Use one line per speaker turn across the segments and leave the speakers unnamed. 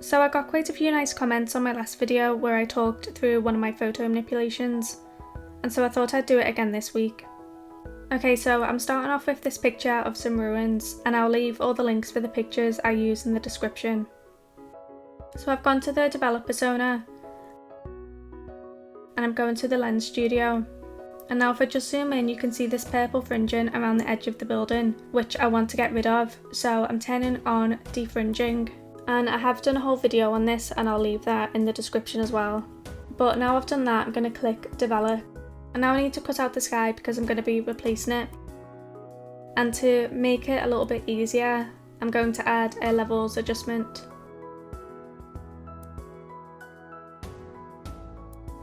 So I got quite a few nice comments on my last video where I talked through one of my photo manipulations, and so I thought I'd do it again this week. Okay, so I'm starting off with this picture of some ruins, and I'll leave all the links for the pictures I use in the description. So I've gone to the develop persona, and I'm going to the lens studio. And now if I just zoom in, you can see this purple fringing around the edge of the building, which I want to get rid of, so I'm turning on defringing. And I have done a whole video on this and I'll leave that in the description as well. But now I've done that, I'm going to click develop. And now I need to cut out the sky because I'm going to be replacing it. And to make it a little bit easier, I'm going to add a levels adjustment.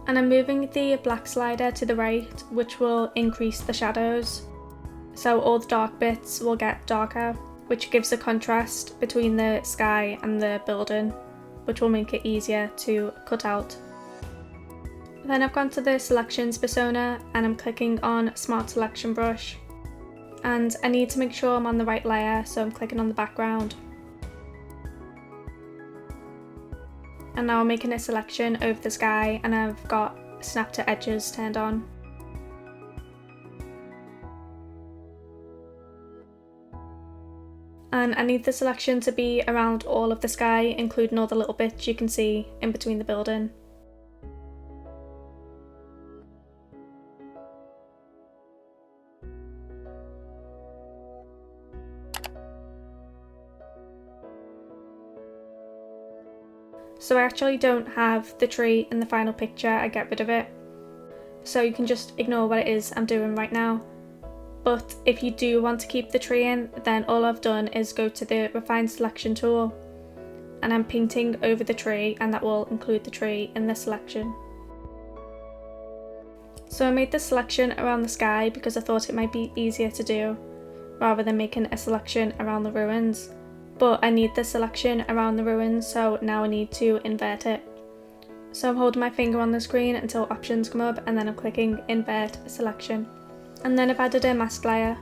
And I'm moving the black slider to the right, which will increase the shadows. So all the dark bits will get darker, which gives a contrast between the sky and the building, which will make it easier to cut out. Then I've gone to the selections persona and I'm clicking on smart selection brush. And I need to make sure I'm on the right layer, so I'm clicking on the background. And now I'm making a selection over the sky and I've got snap to edges turned on. And I need the selection to be around all of the sky, including all the little bits you can see in between the building. So I actually don't have the tree in the final picture, I get rid of it. So you can just ignore what it is I'm doing right now. But if you do want to keep the tree in, then all I've done is go to the refine selection tool and I'm painting over the tree, and that will include the tree in the selection. So I made the selection around the sky because I thought it might be easier to do rather than making a selection around the ruins. But I need the selection around the ruins, so now I need to invert it. So I'm holding my finger on the screen until options come up and then I'm clicking invert selection. And then I've added a mask layer,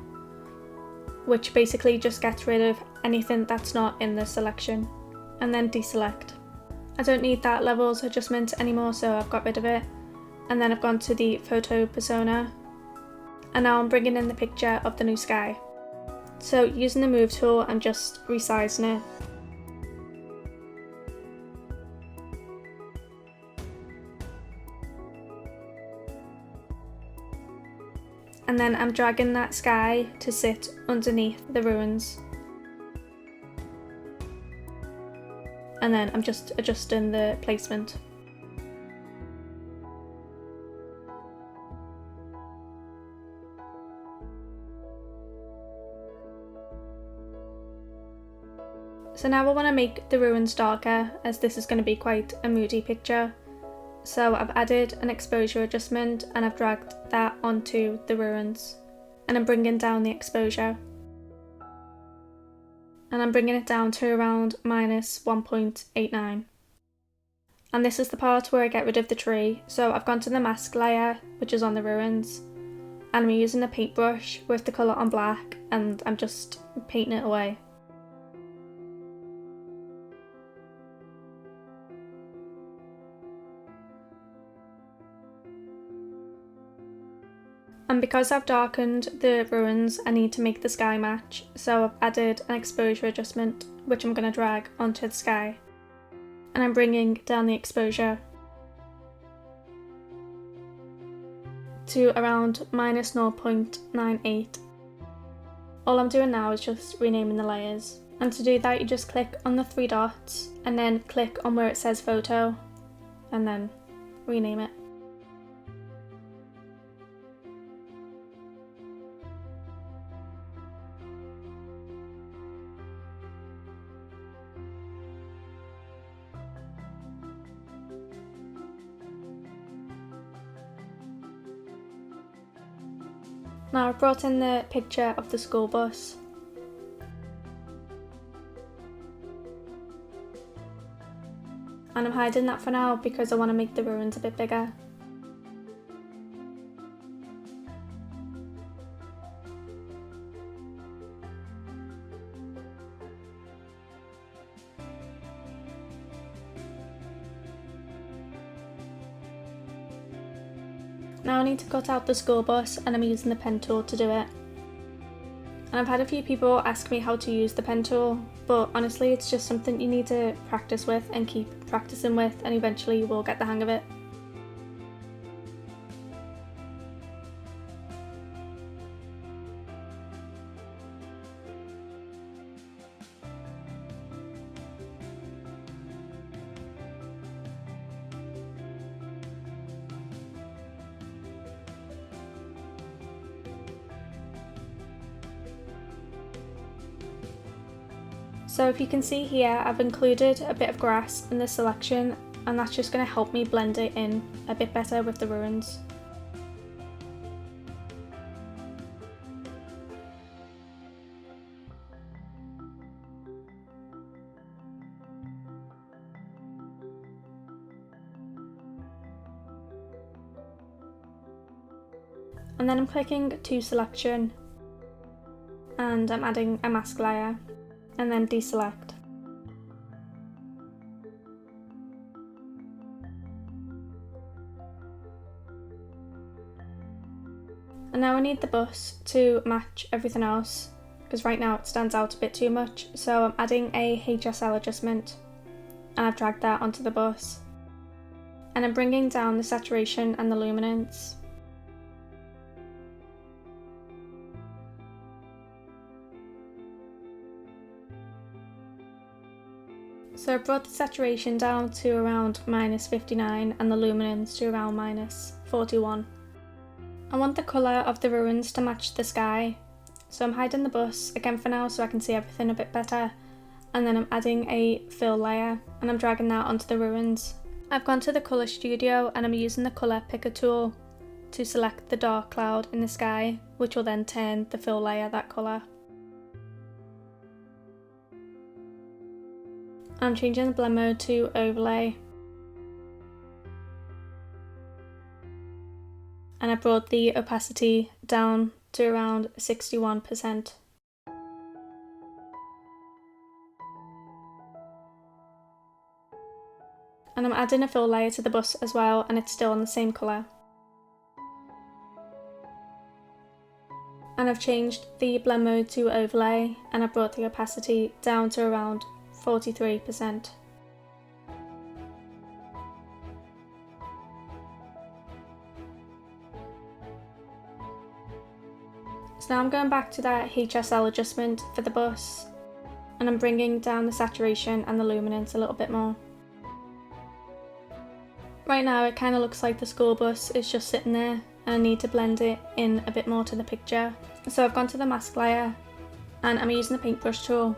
which basically just gets rid of anything that's not in the selection. And then deselect. I don't need that levels adjustment anymore, so I've got rid of it. And then I've gone to the photo persona. And now I'm bringing in the picture of the new sky. So using the move tool, I'm just resizing it. And then I'm dragging that sky to sit underneath the ruins. And then I'm just adjusting the placement. So now I want to make the ruins darker, as this is going to be quite a moody picture. So I've added an exposure adjustment and I've dragged that onto the ruins. And I'm bringing down the exposure. And I'm bringing it down to around -1.89. And this is the part where I get rid of the tree. So I've gone to the mask layer, which is on the ruins. And I'm using a paintbrush with the colour on black and I'm just painting it away. And because I've darkened the ruins, I need to make the sky match, so I've added an exposure adjustment, which I'm going to drag onto the sky. And I'm bringing down the exposure to around -0.98. All I'm doing now is just renaming the layers. And to do that, you just click on the three dots, and then click on where it says photo, and then rename it. Now I've brought in the picture of the school bus. And I'm hiding that for now because I want to make the ruins a bit bigger. Now I need to cut out the school bus, and I'm using the pen tool to do it. And I've had a few people ask me how to use the pen tool, but honestly it's just something you need to practice with and keep practicing with, and eventually you will get the hang of it. So if you can see here, I've included a bit of grass in the selection, and that's just going to help me blend it in a bit better with the ruins. And then I'm clicking to selection, and I'm adding a mask layer, and then deselect. And now I need the bus to match everything else, because right now it stands out a bit too much, so I'm adding a HSL adjustment, and I've dragged that onto the bus. And I'm bringing down the saturation and the luminance. So I brought the saturation down to around -59 and the luminance to around -41. I want the colour of the ruins to match the sky, so I'm hiding the bus again for now so I can see everything a bit better, and then I'm adding a fill layer and I'm dragging that onto the ruins. I've gone to the colour studio and I'm using the colour picker tool to select the dark cloud in the sky, which will then turn the fill layer that colour. I'm changing the blend mode to overlay, and I brought the opacity down to around 61%. And I'm adding a fill layer to the bus as well, and it's still in the same colour. And I've changed the blend mode to overlay, and I brought the opacity down to around 43%. So now I'm going back to that HSL adjustment for the bus, and I'm bringing down the saturation and the luminance a little bit more. Right now it kind of looks like the school bus is just sitting there, and I need to blend it in a bit more to the picture. So I've gone to the mask layer, and I'm using the paintbrush tool.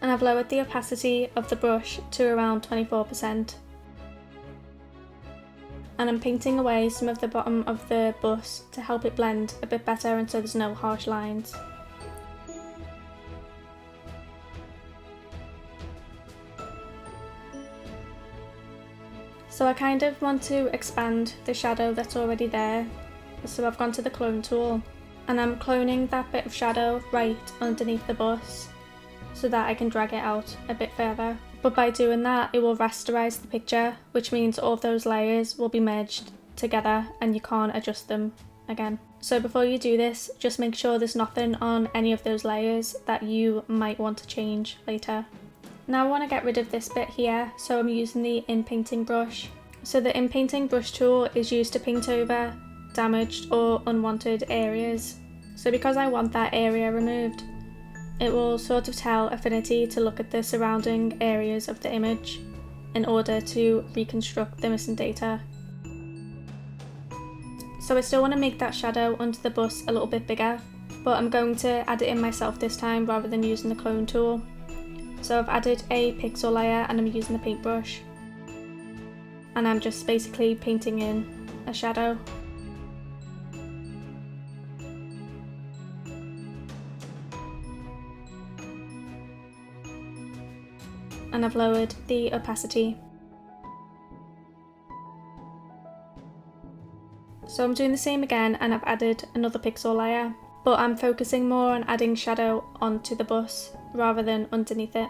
And I've lowered the opacity of the brush to around 24%. And I'm painting away some of the bottom of the bus to help it blend a bit better and so there's no harsh lines. So I kind of want to expand the shadow that's already there, so I've gone to the clone tool and I'm cloning that bit of shadow right underneath the bus so that I can drag it out a bit further. But by doing that it will rasterize the picture, which means all of those layers will be merged together and you can't adjust them again. So before you do this, just make sure there's nothing on any of those layers that you might want to change later. Now I want to get rid of this bit here, so I'm using the Inpainting brush. So the Inpainting brush tool is used to paint over damaged or unwanted areas. So because I want that area removed, it will sort of tell Affinity to look at the surrounding areas of the image in order to reconstruct the missing data. So I still want to make that shadow under the bus a little bit bigger, but I'm going to add it in myself this time rather than using the clone tool. So I've added a pixel layer and I'm using the paintbrush. And I'm just basically painting in a shadow. And I've lowered the opacity. So I'm doing the same again and I've added another pixel layer, but I'm focusing more on adding shadow onto the bus rather than underneath it.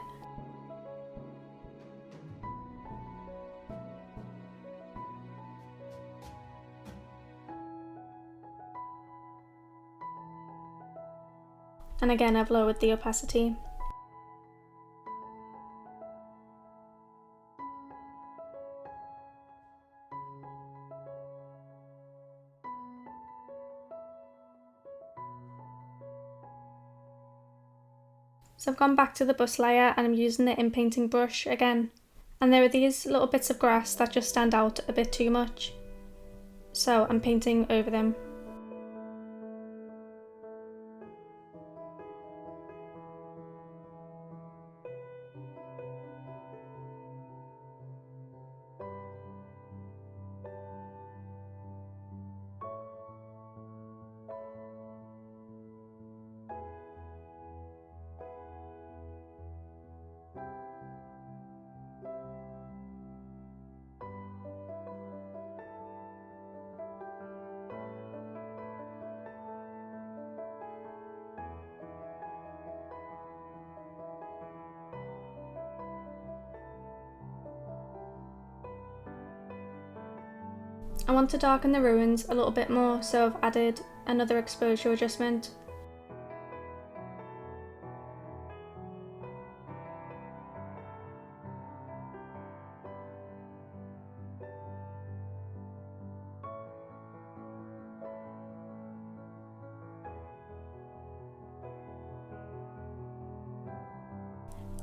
And again, I've lowered the opacity. So I've gone back to the bus layer and I'm using the Inpainting brush again. And there are these little bits of grass that just stand out a bit too much. So I'm painting over them. I want to darken the ruins a little bit more, so I've added another exposure adjustment.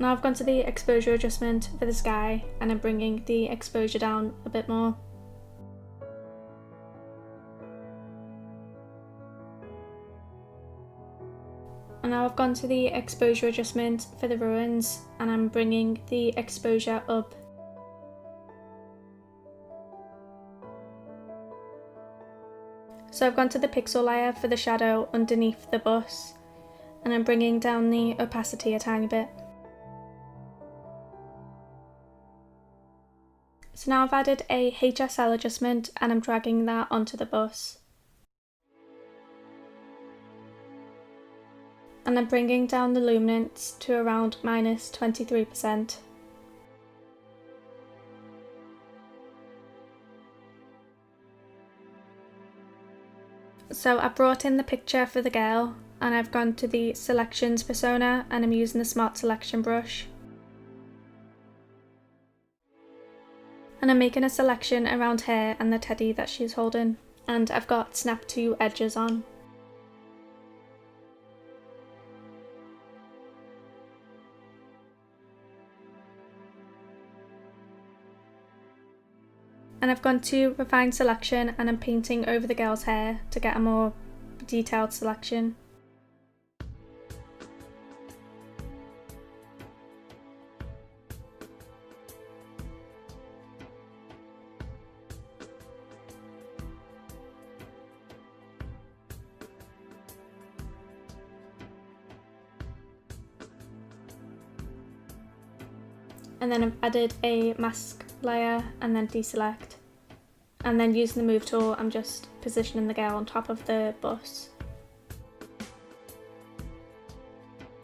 Now I've gone to the exposure adjustment for the sky and I'm bringing the exposure down a bit more. And now I've gone to the exposure adjustment for the ruins and I'm bringing the exposure up. So I've gone to the pixel layer for the shadow underneath the bus and I'm bringing down the opacity a tiny bit. So now I've added a HSL adjustment and I'm dragging that onto the bus. And I'm bringing down the luminance to around -23%. So I brought in the picture for the girl and I've gone to the selections persona and I'm using the smart selection brush. And I'm making a selection around her and the teddy that she's holding. And I've got snap to edges on. And I've gone to refine selection and I'm painting over the girl's hair to get a more detailed selection. And then I've added a mask layer and then deselect. And then using the move tool, I'm just positioning the girl on top of the bus.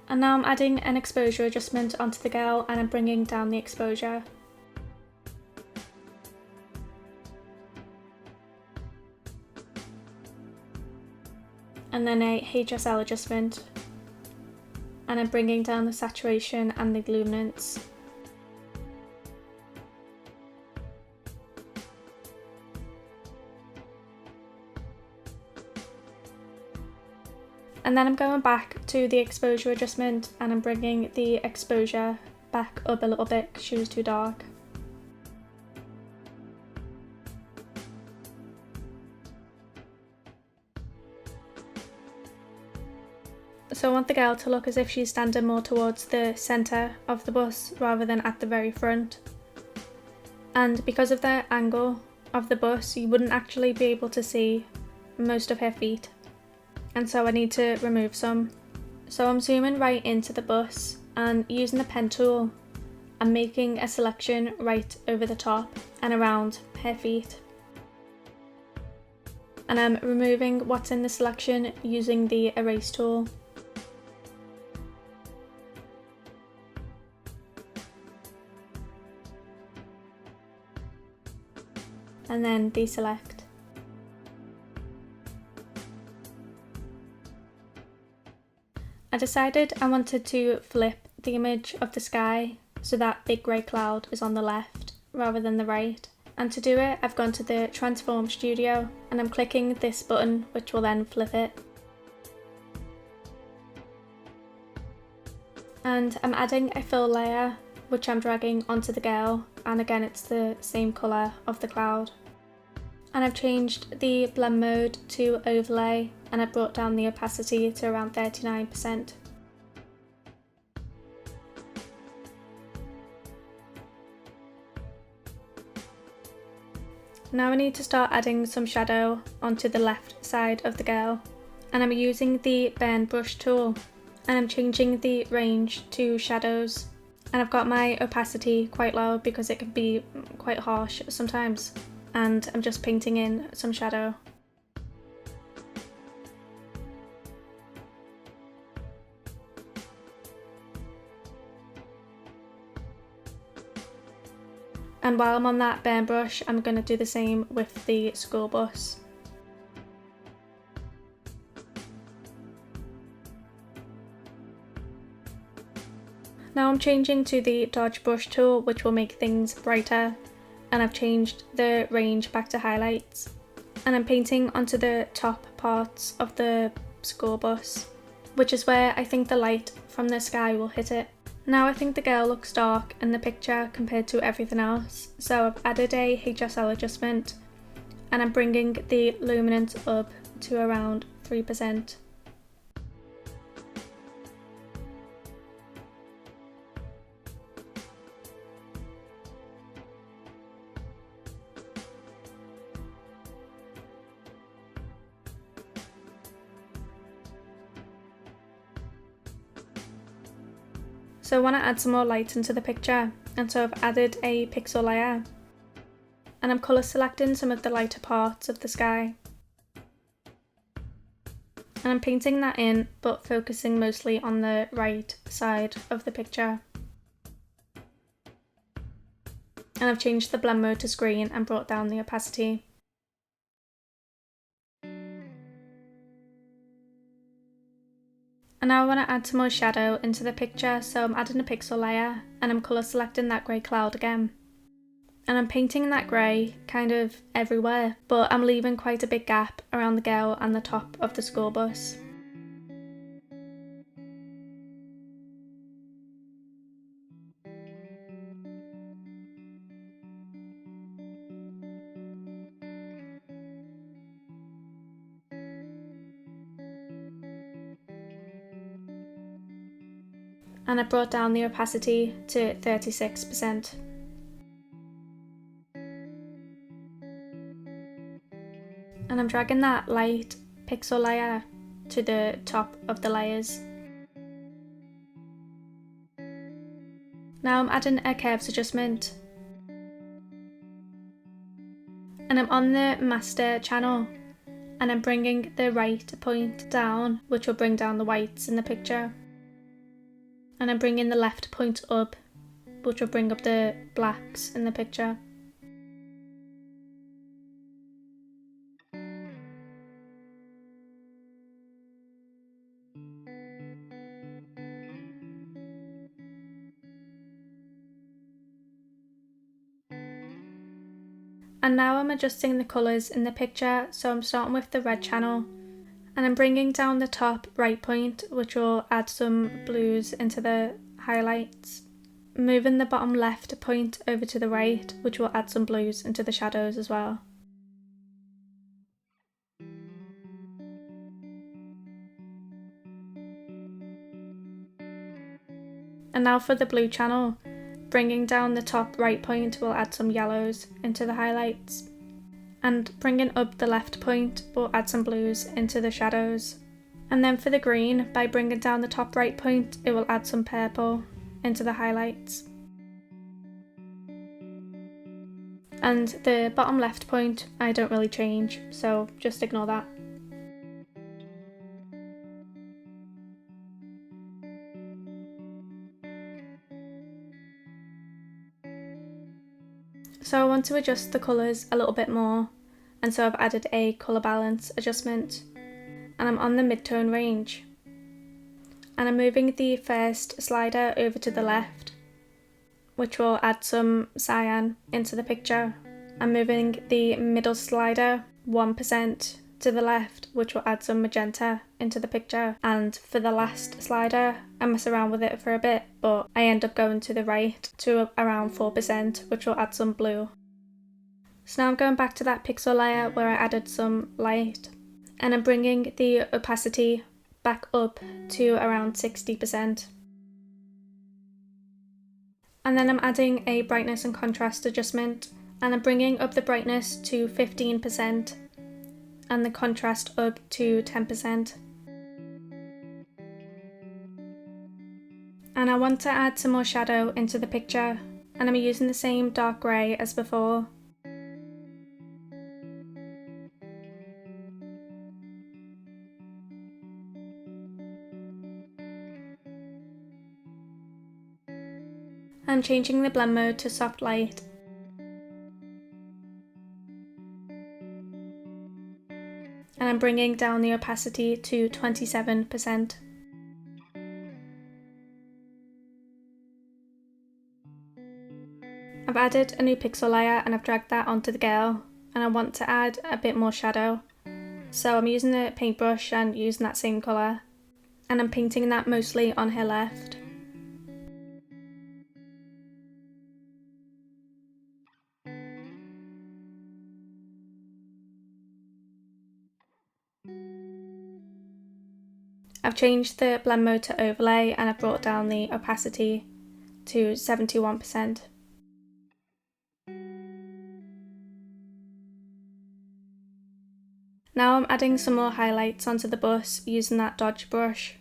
And now I'm adding an exposure adjustment onto the girl and I'm bringing down the exposure. And then a HSL adjustment. And I'm bringing down the saturation and the luminance. And then I'm going back to the exposure adjustment and I'm bringing the exposure back up a little bit because she was too dark. So I want the girl to look as if she's standing more towards the centre of the bus rather than at the very front. And because of the angle of the bus, you wouldn't actually be able to see most of her feet. And so I need to remove some. So I'm zooming right into the bus and using the pen tool, I'm making a selection right over the top and around her feet. And I'm removing what's in the selection using the erase tool. And then deselect. I decided I wanted to flip the image of the sky so that big grey cloud is on the left rather than the right. And to do it, I've gone to the Transform Studio and I'm clicking this button, which will then flip it. And I'm adding a fill layer, which I'm dragging onto the girl, and again it's the same colour of the cloud. And I've changed the blend mode to overlay, and I brought down the opacity to around 39%. Now I need to start adding some shadow onto the left side of the girl, and I'm using the burn brush tool, and I'm changing the range to shadows, and I've got my opacity quite low because it can be quite harsh sometimes, and I'm just painting in some shadow. And while I'm on that burn brush, I'm going to do the same with the school bus. Now I'm changing to the dodge brush tool, which will make things brighter, and I've changed the range back to highlights, and I'm painting onto the top parts of the school bus, which is where I think the light from the sky will hit it. Now I think the girl looks dark in the picture compared to everything else, so I've added a HSL adjustment, and I'm bringing the luminance up to around 3%. So I want to add some more light into the picture, and so I've added a pixel layer, and I'm colour selecting some of the lighter parts of the sky. And I'm painting that in, but focusing mostly on the right side of the picture. And I've changed the blend mode to screen and brought down the opacity. And now I want to add some more shadow into the picture, so I'm adding a pixel layer, and I'm colour selecting that grey cloud again. And I'm painting that grey kind of everywhere, but I'm leaving quite a big gap around the girl and the top of the school bus. And I brought down the opacity to 36%. And I'm dragging that light pixel layer to the top of the layers. Now I'm adding a curves adjustment. And I'm on the master channel, and I'm bringing the right point down, which will bring down the whites in the picture. And I'm bringing the left point up, which will bring up the blacks in the picture. And now I'm adjusting the colours in the picture, so I'm starting with the red channel, and I'm bringing down the top right point, which will add some blues into the highlights, moving the bottom left point over to the right, which will add some blues into the shadows as well. And now for the blue channel, bringing down the top right point will add some yellows into the highlights, and bringing up the left point will add some blues into the shadows. And then for the green, by bringing down the top right point, it will add some purple into the highlights. And the bottom left point, I don't really change, so just ignore that. So I want to adjust the colours a little bit more, and so I've added a colour balance adjustment, and I'm on the mid-tone range. And I'm moving the first slider over to the left, which will add some cyan into the picture. I'm moving the middle slider 1% to the left, which will add some magenta into the picture. And for the last slider, I mess around with it for a bit, but I end up going to the right to around 4%, which will add some blue. So now I'm going back to that pixel layer where I added some light, and I'm bringing the opacity back up to around 60%. And then I'm adding a brightness and contrast adjustment, and I'm bringing up the brightness to 15% and the contrast up to 10%. And I want to add some more shadow into the picture, and I'm using the same dark grey as before. I'm changing the blend mode to soft light. And I'm bringing down the opacity to 27%. I've added a new pixel layer and I've dragged that onto the girl, and I want to add a bit more shadow. So I'm using the paintbrush and using that same colour, and I'm painting that mostly on her left. I've changed the blend mode to overlay and I've brought down the opacity to 71%. Now I'm adding some more highlights onto the bus using that dodge brush.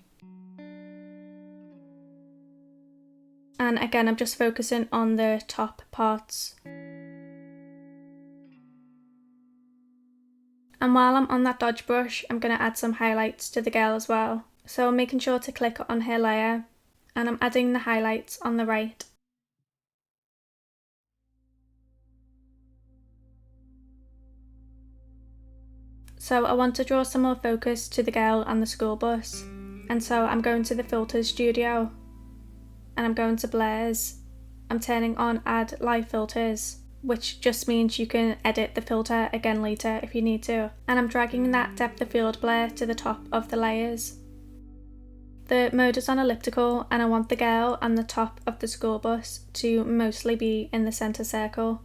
And again, I'm just focusing on the top parts. And while I'm on that dodge brush, I'm going to add some highlights to the girl as well. So I'm making sure to click on her layer, and I'm adding the highlights on the right. So I want to draw some more focus to the girl and the school bus, and so I'm going to the filters studio, and I'm going to blurs. I'm turning on add live filters, which just means you can edit the filter again later if you need to, and I'm dragging that depth of field blur to the top of the layers. The mode is on elliptical, and I want the girl and the top of the school bus to mostly be in the centre circle.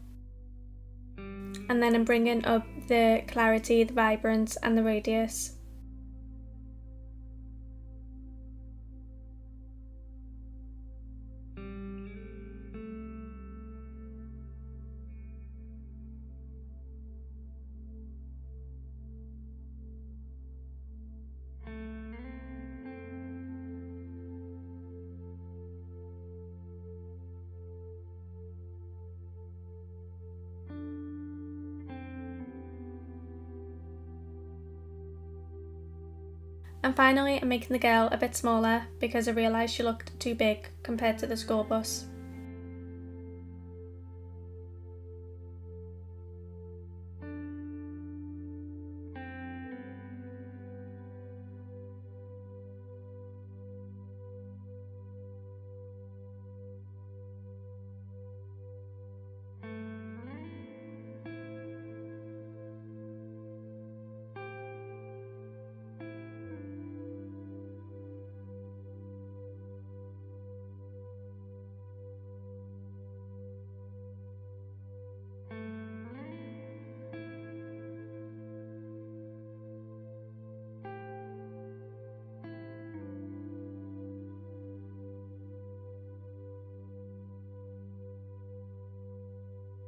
And then I'm bringing up the clarity, the vibrance and the radius. And finally, I'm making the girl a bit smaller because I realised she looked too big compared to the school bus.